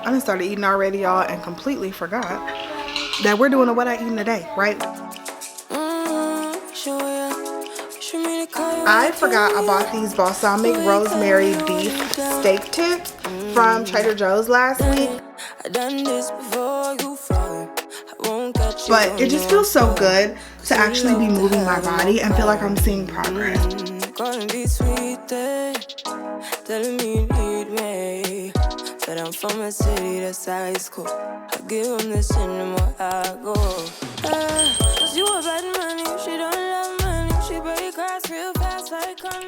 I done started eating already, y'all, and completely forgot that we're doing a what I eat in a day, right? I forgot I bought these balsamic rosemary beef steak tips from Trader Joe's last week. But it just feels so good to actually be moving my body and feel like I'm seeing progress. Telling me you need me, but I'm from a city that's high school. I give them this anymore, I go. Cause you a bad money, she don't love money. She break grass real fast like money.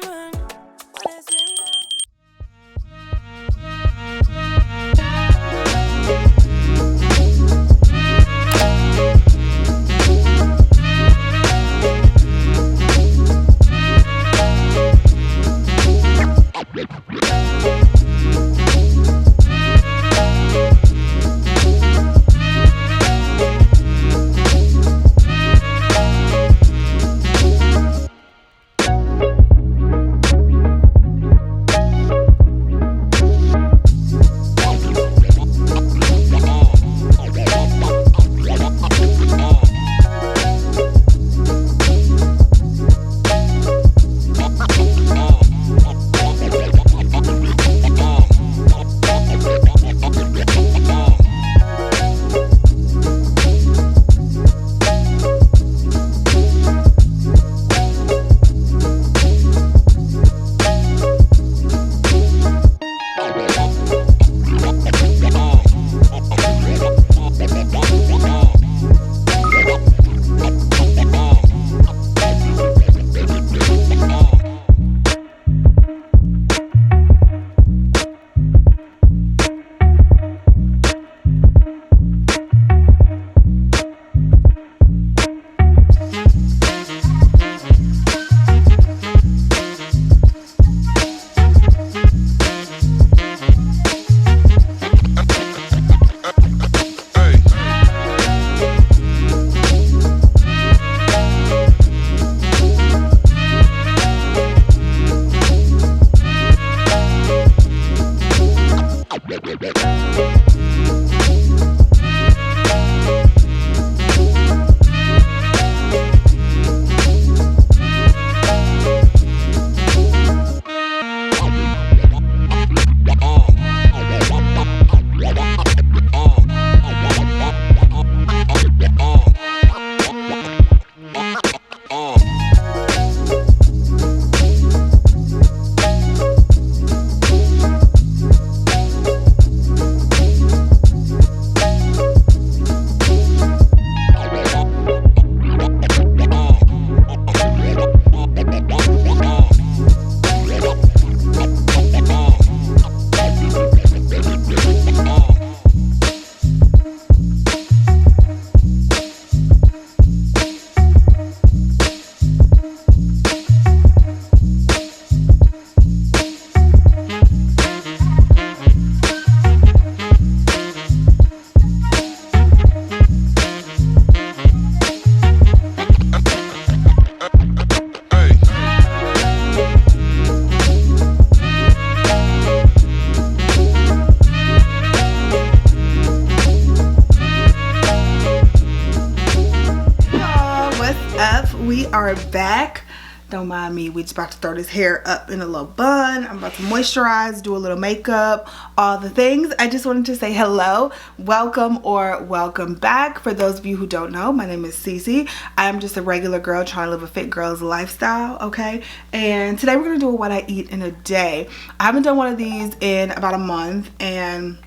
We are back. Don't mind me, we just about to throw this hair up in a little bun. I'm about to moisturize, do a little makeup, all the things. I just wanted to say hello, welcome, or welcome back. For those of you who don't know, my name is Cece. I am just a regular girl trying to live a fit girl's lifestyle, okay? And today we're gonna do a what I eat in a day. I haven't done one of these in about a month, and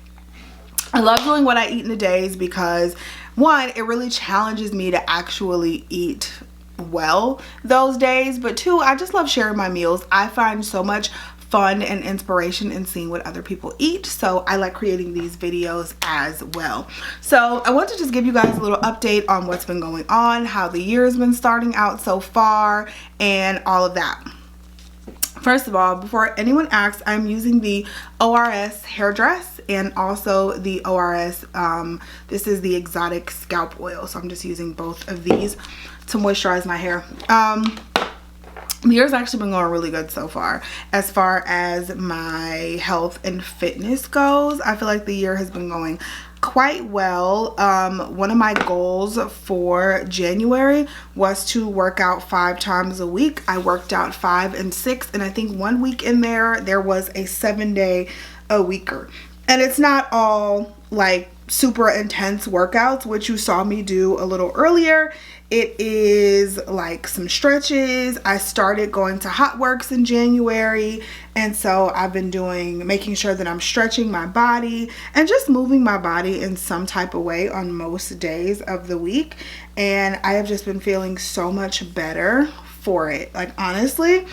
I love doing what I eat in a days because one, it really challenges me to actually eat well those days, but two, I just love sharing my meals. I find so much fun and inspiration in seeing what other people eat, so I like creating these videos as well. So I want to just give you guys a little update on what's been going on, how the year has been starting out so far, and all of that. First of all, before anyone asks, I'm using the ORS hairdress and also the ORS, this is the exotic scalp oil, so I'm just using both of these to moisturize my hair. the year's actually been going really good so far. As far as my health and fitness goes, I feel like the year has been going quite well. One of my goals for January was to work out 5 times a week. I worked out 5 and 6, and I think one week in there was a 7-day a weeker. And it's not all like super intense workouts, which you saw me do a little earlier. It is like some stretches. I started going to Hot Works in January, and so I've been making sure that I'm stretching my body and just moving my body in some type of way on most days of the week. And I have just been feeling so much better for it. Like, honestly,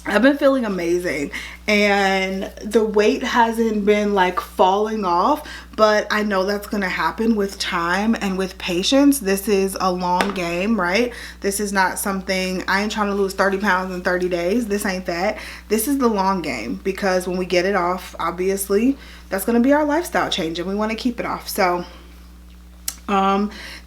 I've been feeling amazing, and the weight hasn't been like falling off, but I know that's going to happen with time and with patience. This is a long game, right? This is not something, I ain't trying to lose 30 pounds in 30 days. This ain't that. This is the long game, because when we get it off, obviously that's going to be our lifestyle change, and we want to keep it off. So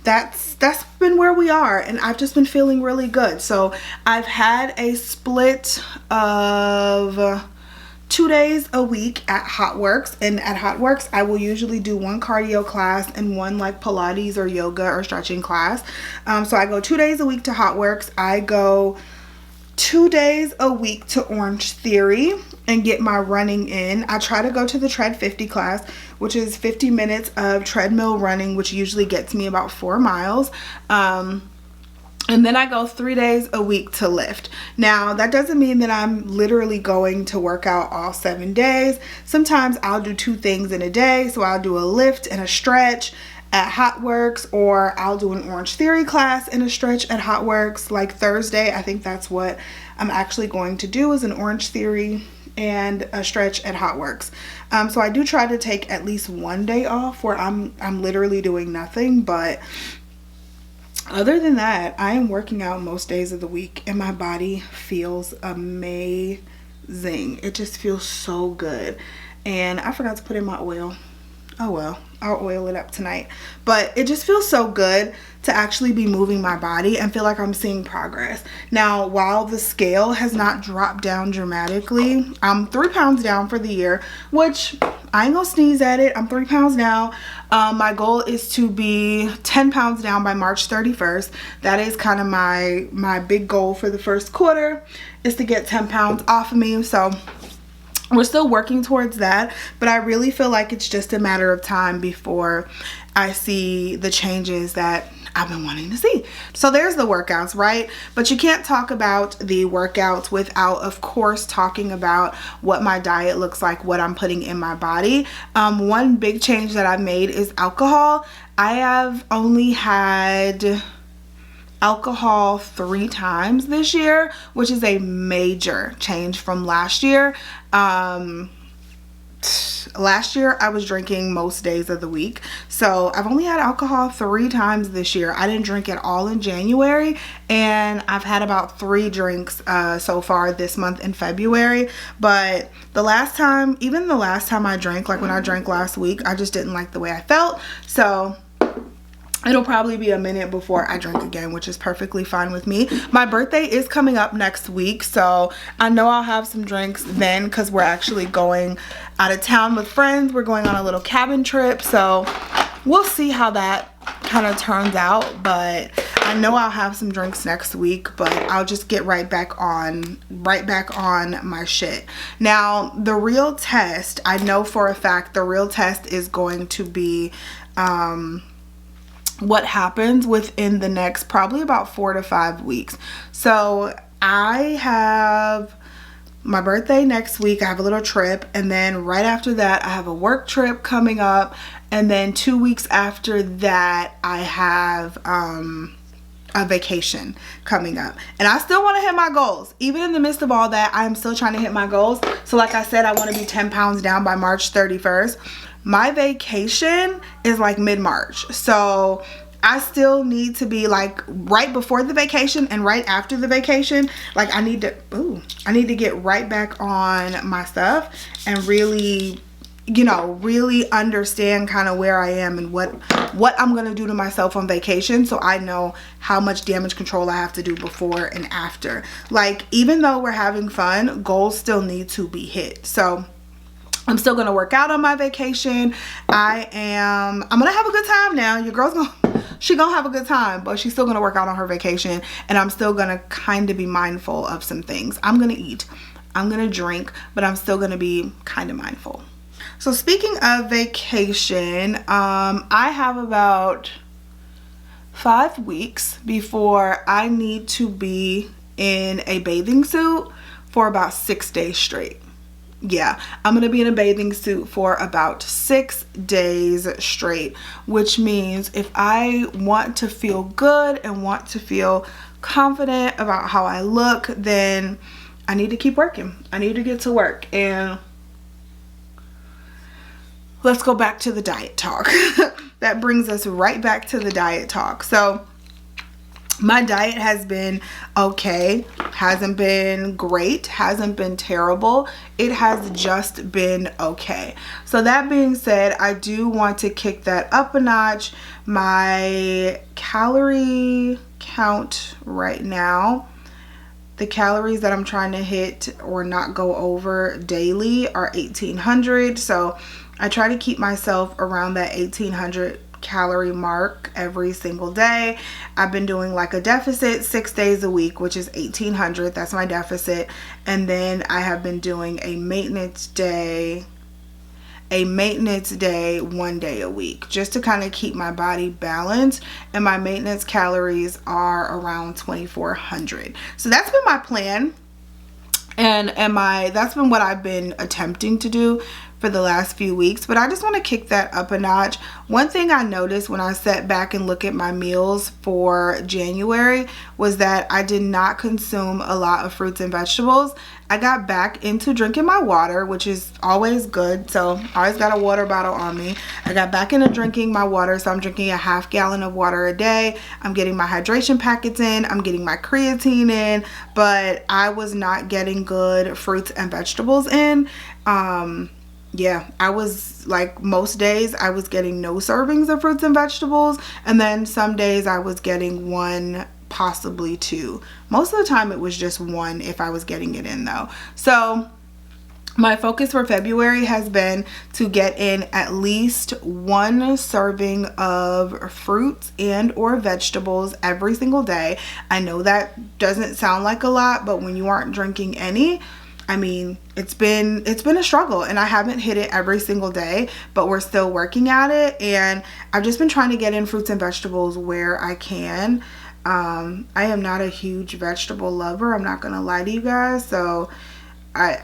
that's been where we are, and I've just been feeling really good. So I've had a split of 2 days a week at Hot Works, and at Hot Works I will usually do 1 cardio class and 1 like Pilates or yoga or stretching class. So I go 2 days a week to Hot Works. I go 2 days a week to Orange Theory and get my running in. I try to go to the Tread 50 class, which is 50 minutes of treadmill running, which usually gets me about 4 miles. And then I go 3 days a week to lift. Now, that doesn't mean that I'm literally going to work out all 7 days. Sometimes I'll do 2 things in a day. So I'll do a lift and a stretch at Hot Works, or I'll do an Orange Theory class and a stretch at Hot Works. Like Thursday, I think that's what I'm actually going to do, is an Orange Theory and a stretch at Hot Works. So I do try to take at least 1 day off where I'm literally doing nothing, but other than that, I am working out most days of the week, and my body feels amazing. It just feels so good. And I forgot to put in my oil. Oh well, I'll oil it up tonight. But it just feels so good to actually be moving my body and feel like I'm seeing progress. Now, while the scale has not dropped down dramatically, I'm 3 pounds down for the year, which I ain't gonna sneeze at it. I'm 3 pounds down. My goal is to be 10 pounds down by March 31st. That is kind of my big goal for the first quarter, is to get 10 pounds off of me. So we're still working towards that, but I really feel like it's just a matter of time before I see the changes that I've been wanting to see. So there's the workouts, right? But you can't talk about the workouts without, of course, talking about what my diet looks like, what I'm putting in my body. One big change that I've made is alcohol. I have only had alcohol 3 times this year, which is a major change from last year. Last year I was drinking most days of the week, so I've only had alcohol 3 times this year. I didn't drink at all in January, and I've had about 3 drinks so far this month in February. But the last time I drank, like when I drank last week, I just didn't like the way I felt. So it'll probably be a minute before I drink again, which is perfectly fine with me. My birthday is coming up next week, so I know I'll have some drinks then, because we're actually going out of town with friends. We're going on a little cabin trip, so we'll see how that kind of turns out. But I know I'll have some drinks next week, but I'll just get right back on my shit. Now, the real test, I know for a fact the real test is going to be what happens within the next probably about 4 to 5 weeks. So I have my birthday next week. I have a little trip, and then right after that I have a work trip coming up, and then 2 weeks after that I have a vacation coming up. And I still want to hit my goals. Even in the midst of all that, I am still trying to hit my goals. So like I said, I want to be 10 pounds down by March 31st. My vacation is like mid-March, so I still need to be like right before the vacation and right after the vacation. Like I need to get right back on my stuff and really you know, really understand kind of where I am and what I'm gonna do to myself on vacation, so I know how much damage control I have to do before and after. Like, even though we're having fun, goals still need to be hit. So I'm still gonna work out on my vacation. I'm gonna have a good time now. Your girl's gonna have a good time, but she's still gonna work out on her vacation, and I'm still gonna kind of be mindful of some things. I'm gonna eat, I'm gonna drink, but I'm still gonna be kind of mindful. So speaking of vacation, I have about 5 weeks before I need to be in a bathing suit for about 6 days straight. Yeah, I'm gonna be in a bathing suit for about 6 days straight, which means if I want to feel good and want to feel confident about how I look, then I need to keep working. I need to get to work. And let's go back to the diet talk. That brings us right back to the diet talk. So my diet has been okay, hasn't been great, hasn't been terrible. It has just been okay. So that being said, I do want to kick that up a notch. My calorie count right now, the calories that I'm trying to hit or not go over daily are 1,800. So I try to keep myself around that 1,800 calorie mark every single day. I've been doing like a deficit 6 days a week, which is 1,800. That's my deficit. And then I have been doing a maintenance day 1 day a week, just to kind of keep my body balanced. And my maintenance calories are around 2,400. So that's been my plan, and that's been what I've been attempting to do for the last few weeks. But I just want to kick that up a notch. One thing I noticed when I sat back and look at my meals for January was that I did not consume a lot of fruits and vegetables. I got back into drinking my water, which is always good. So I always got a water bottle on me. I got back into drinking my water. So I'm drinking a half gallon of water a day. I'm getting my hydration packets in. I'm getting my creatine in. But I was not getting good fruits and vegetables in. Yeah, I was like, most days I was getting no servings of fruits and vegetables, and then some days I was getting 1, possibly 2. Most of the time it was just 1 if I was getting it in though. So my focus for February has been to get in at least 1 serving of fruits and or vegetables every single day. I know that doesn't sound like a lot, but when you aren't drinking any, I mean, it's been a struggle, and I haven't hit it every single day, but we're still working at it. And I've just been trying to get in fruits and vegetables where I can. I am not a huge vegetable lover, I'm not gonna lie to you guys. So I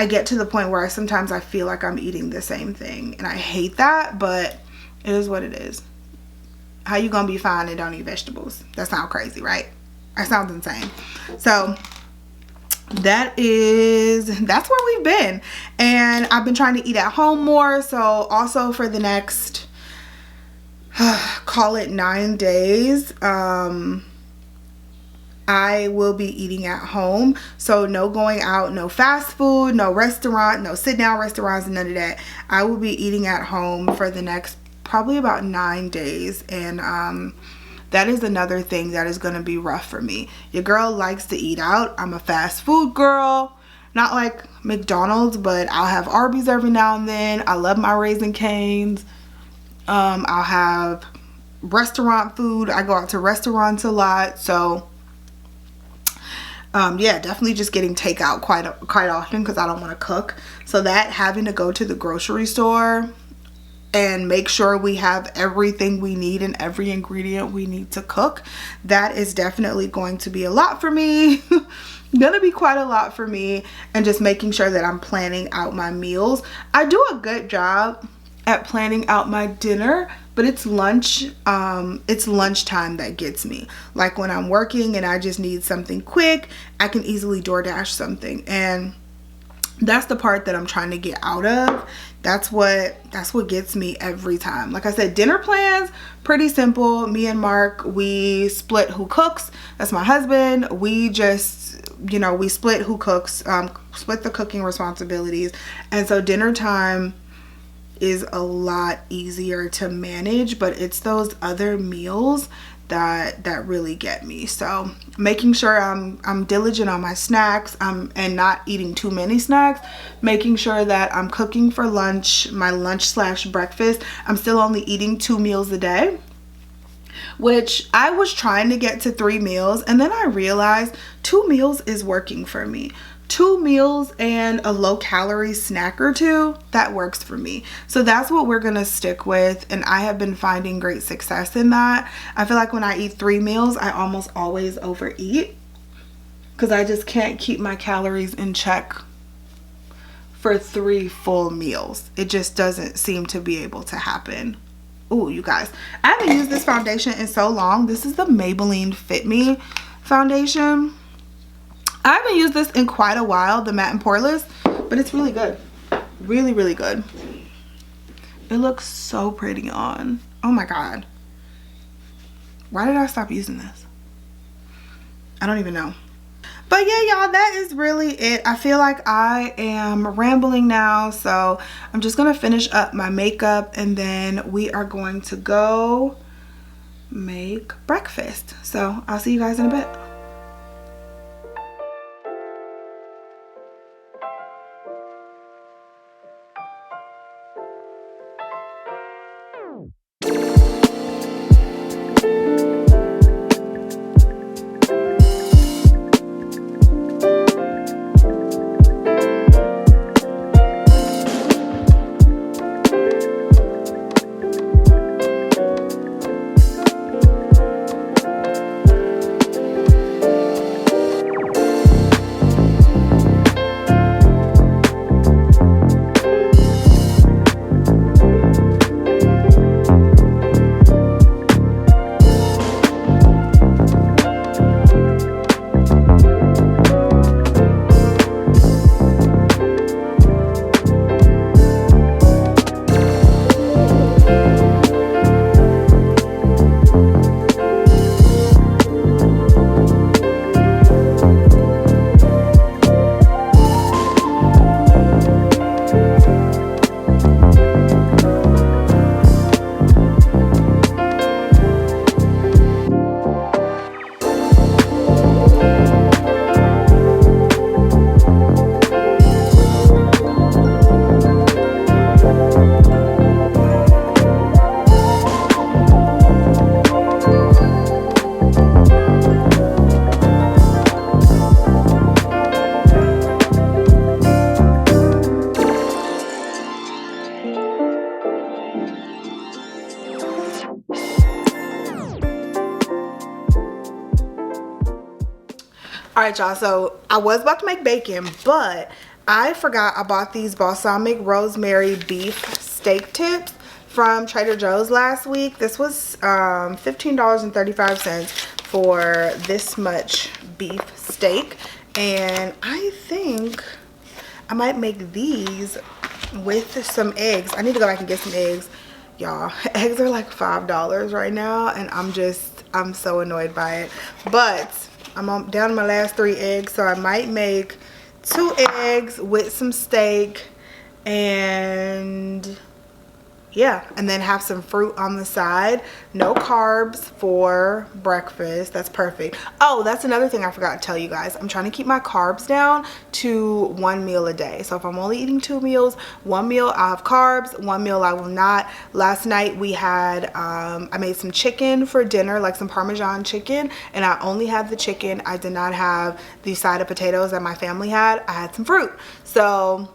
get to the point where sometimes I feel like I'm eating the same thing, and I hate that, but it is what it is. How you gonna be fine and don't eat vegetables? That sounds crazy, right? That sounds insane. So that's where we've been. And I've been trying to eat at home more. So also for the next call it 9 days, I will be eating at home. So no going out, no fast food, no restaurant, no sit down restaurants, none of that. I will be eating at home for the next probably about 9 days. And that is another thing that is going to be rough for me. Your girl likes to eat out. I'm a fast food girl. Not like McDonald's, but I'll have Arby's every now and then. I love my Raising Cane's. I'll have restaurant food. I go out to restaurants a lot. So yeah, definitely just getting takeout quite often because I don't want to cook. So that, having to go to the grocery store and make sure we have everything we need and every ingredient we need to cook, that is definitely going to be a lot for me. Gonna be quite a lot for me. And just making sure that I'm planning out my meals. I do a good job at planning out my dinner, but it's lunchtime that gets me. Like when I'm working and I just need something quick, I can easily DoorDash something, and that's the part that I'm trying to get out of. That's what gets me every time. Like I said, dinner plans, pretty simple. Me and Mark, we split who cooks. That's my husband. We just, you know, we split who cooks, split the cooking responsibilities. And so dinner time, is a lot easier to manage, but it's those other meals that really get me. So making sure I'm diligent on my snacks, and not eating too many snacks, making sure that I'm cooking for lunch, my lunch slash breakfast. I'm still only eating 2 meals a day, which I was trying to get to 3 meals, and then I realized 2 meals is working for me. 2 meals and a low calorie snack or 2, that works for me. So that's what we're gonna stick with, and I have been finding great success in that. I feel like when I eat 3 meals, I almost always overeat because I just can't keep my calories in check for 3 full meals. It just doesn't seem to be able to happen. Ooh, you guys, I haven't used this foundation in so long. This is the Maybelline Fit Me foundation. I haven't used this in quite a while, the matte and poreless, but it's really good. Really, really good. It looks so pretty on. Oh my God. Why did I stop using this? I don't even know. But yeah, y'all, that is really it. I feel like I am rambling now, so I'm just gonna finish up my makeup and then we are going to go make breakfast. So I'll see you guys in a bit. All right, y'all, so I was about to make bacon, but I forgot I bought these balsamic rosemary beef steak tips from Trader Joe's last week. This was $15.35 for this much beef steak, and I think I might make these with some eggs. I need to go back and get some eggs, y'all. Eggs are like $5 right now, and I'm so annoyed by it. But I'm down to my last 3 eggs, so I might make 2 eggs with some steak, and yeah, and then have some fruit on the side. No carbs for breakfast. That's perfect. Oh, that's another thing I forgot to tell you guys. I'm trying to keep my carbs down to 1 meal a day. So if I'm only eating 2 meals, 1 meal I'll have carbs, 1 meal I will not. Last night we had, I made some chicken for dinner, like some Parmesan chicken, and I only had the chicken. I did not have the side of potatoes that my family had. I had some fruit. So,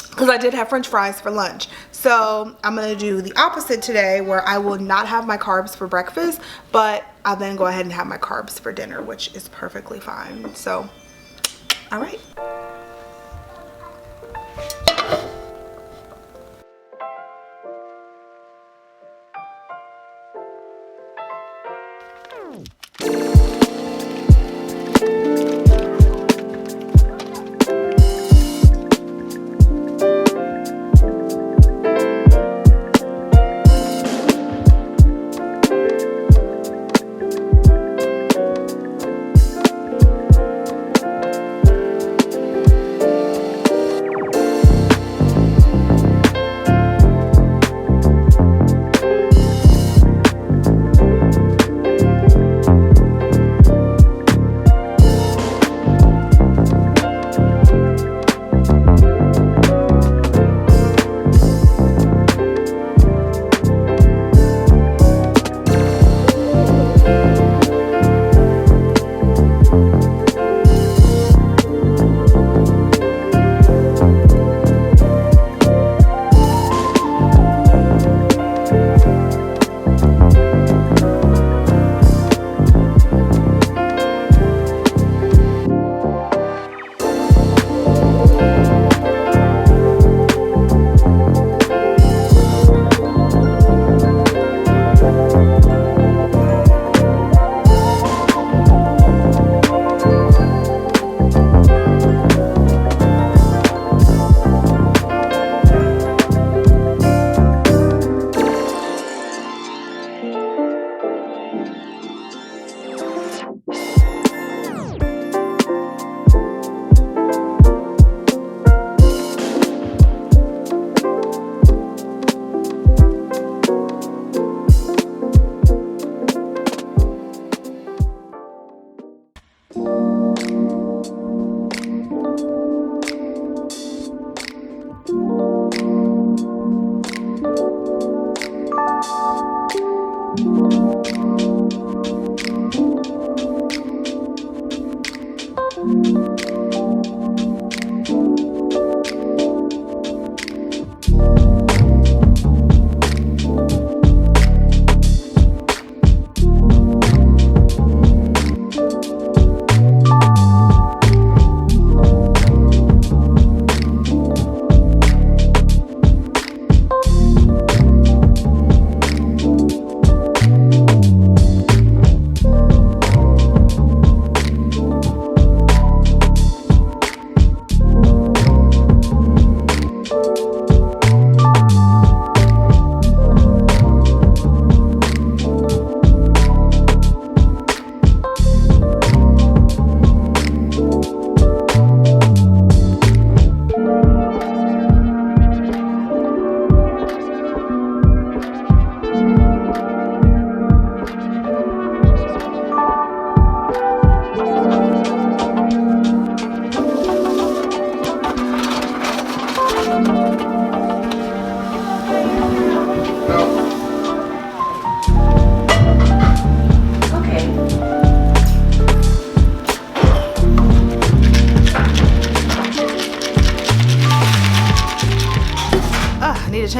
because I did have french fries for lunch. So I'm gonna do the opposite today, where I will not have my carbs for breakfast, but I'll then go ahead and have my carbs for dinner, which is perfectly fine. So, all right.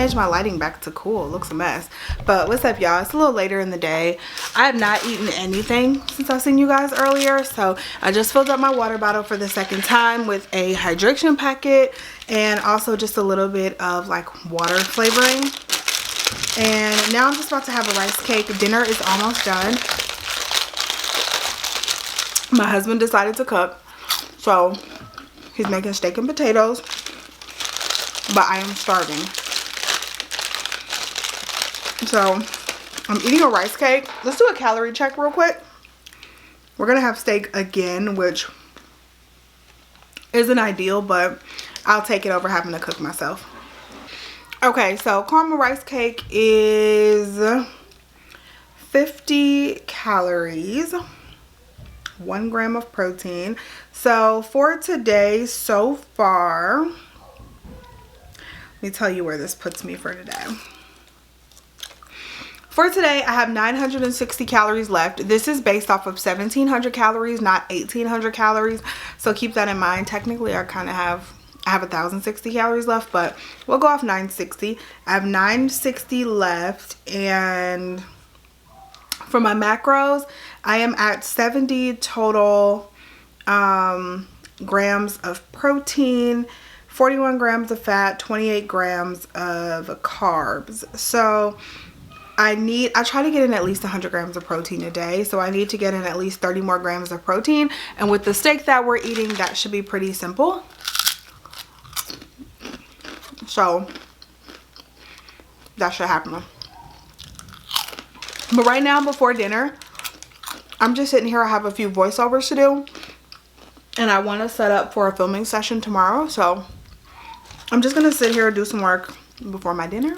change my lighting back to cool. It looks a mess. But what's up, y'all? It's a little later in the day. I have not eaten anything since I seen you guys earlier. So I just filled up my water bottle for the second time with a hydration packet and also just a little bit of like water flavoring. And now I'm just about to have a rice cake. Dinner is almost done. My husband decided to cook, so he's making steak and potatoes, but I am starving. So I'm eating a rice cake. Let's do a calorie check real quick. We're gonna have steak again, which isn't ideal, but I'll take it over having to cook myself. Okay, so caramel rice cake is 50 calories. 1 gram of protein. So for today so far, let me tell you where this puts me for today. For today, I have 960 calories left. This is based off of 1700 calories, not 1800 calories. So keep that in mind. Technically, I have 1060 calories left, but we'll go off 960. I have 960 left, and for my macros, I am at 70 total grams of protein, 41 grams of fat, 28 grams of carbs. So I try to get in at least 100 grams of protein a day. So I need to get in at least 30 more grams of protein. And with the steak that we're eating, that should be pretty simple. So that should happen. But right now, before dinner, I'm just sitting here. I have a few voiceovers to do, and I want to set up for a filming session tomorrow. So I'm just going to sit here and do some work before my dinner,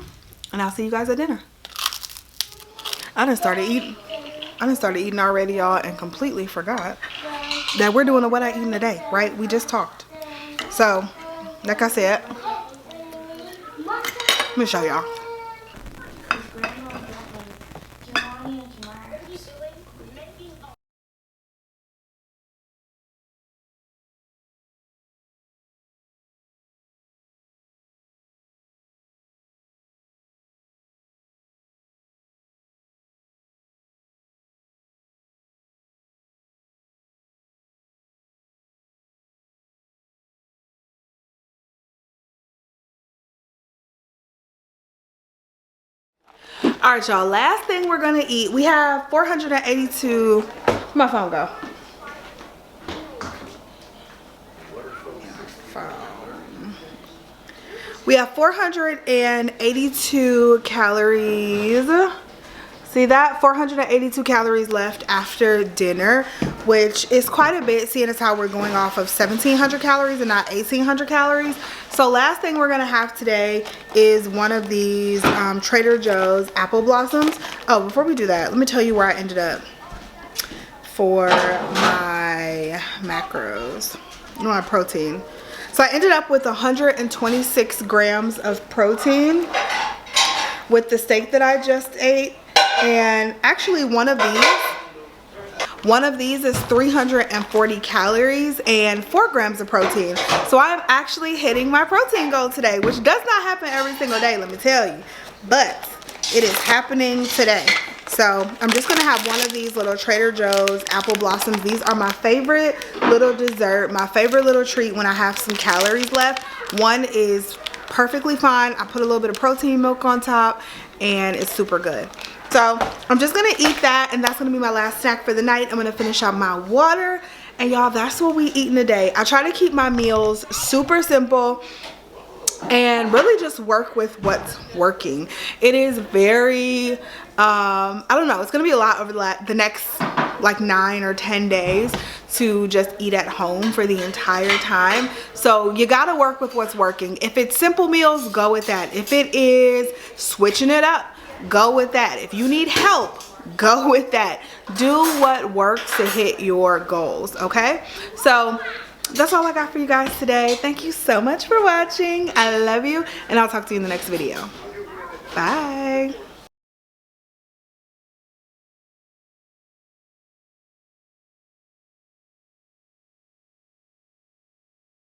and I'll see you guys at dinner. I done started eating already, y'all, and completely forgot that we're doing a what I eat in a day, right? We just talked. So, like I said, let me show y'all. All right, y'all, last thing we're gonna eat, we have 482, where'd my phone go? We have 482 calories. See that? 482 calories left after dinner, which is quite a bit, seeing as how we're going off of 1700 calories and not 1800 calories. So last thing we're gonna have today is one of these Trader Joe's apple blossoms. Oh, before we do that, let me tell you where I ended up for my macros, my protein. So I ended up with 126 grams of protein with the steak that I just ate. And actually one of these is 340 calories and 4 grams of protein. So I'm actually hitting my protein goal today, which does not happen every single day, let me tell you. But it is happening today. So I'm just gonna have one of these little Trader Joe's apple blossoms. These are my favorite little dessert, my favorite little treat when I have some calories left. One is perfectly fine. I put a little bit of protein milk on top and it's super good. So I'm just gonna eat that, and that's gonna be my last snack for the night. I'm gonna finish out my water, and y'all, that's what we eat in a day. I try to keep my meals super simple and really just work with what's working. It is very, I don't know, it's gonna be a lot over the next like 9 or 10 days to just eat at home for the entire time. So you gotta work with what's working. If it's simple meals, go with that. If it is switching it up, go with that. If you need help, go with that. Do what works to hit your goals, okay? So that's all I got for you guys today. Thank you so much for watching. I love you, and I'll talk to you in the next video. Bye.